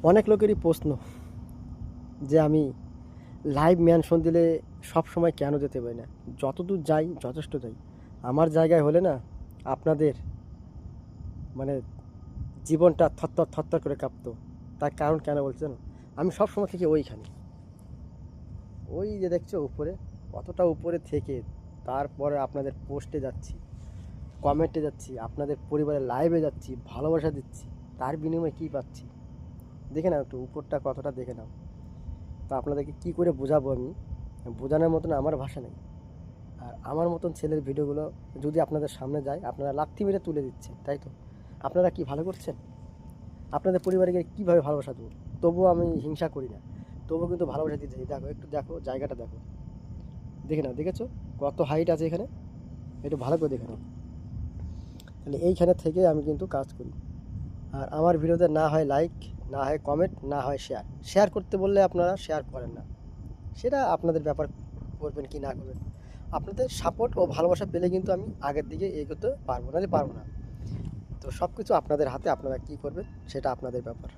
অনেক লোকেরই প্রশ্ন যে আমি লাইভ মেনশন দিলে সব সময় কেন যেতে পারি না? যতদূর যাই যথেষ্ট যাই। আমার জায়গায় হলে না আপনাদের মানে জীবনটা থরথর থরথর করে কাঁপতো। তার কারণ কেন বলছি জানো? আমি সব সময় থেকে ওইখানে, ওই যে দেখছো উপরে, অতটা উপরে থেকে তারপরে আপনাদের পোস্টে যাচ্ছি, কমেন্টে যাচ্ছি, আপনাদের পরিবারের লাইভে যাচ্ছি, ভালোবাসা দিচ্ছি। তার বিনিময়ে কী পাচ্ছি দেখে নাও, একটু উপরটা কতটা দেখে নাও। তো আপনাদেরকে কী করে বোঝাবো আমি? বোঝানোর মতন আমার ভাষা নেই। আর আমার মতন ছেলের ভিডিওগুলো যদি আপনাদের সামনে যায়, আপনারা লাথি মেরে তুলে দিচ্ছেন, তাই তো? আপনারা কি ভালো করছেন? আপনাদের পরিবারকে কীভাবে ভালোবাসা দেবো? তবুও আমি হিংসা করি না, তবুও কিন্তু ভালোবাসা দিতে চাই। দেখো, একটু দেখো জায়গাটা, দেখো, দেখে নাও, দেখেছো কত হাইট আছে এখানে? একটু ভালো করে দেখে নাও। তাহলে এইখানে থেকে আমি কিন্তু কাজ করি। আর আমার ভিডিওতে না হয় লাইক, না হয় কমেন্ট, না হয় শেয়ার। শেয়ার করতে বললে আপনারা শেয়ার করেন না, সেটা আপনাদের ব্যাপার, করবেন কি না করবেন। আপনাদের সাপোর্ট ও ভালোবাসা পেলে কিন্তু আমি আগের দিকে এগোতে পারবো, নাহলে পারবো না। তো সব কিছু আপনাদের হাতে, আপনারা কী করবেন সেটা আপনাদের ব্যাপার।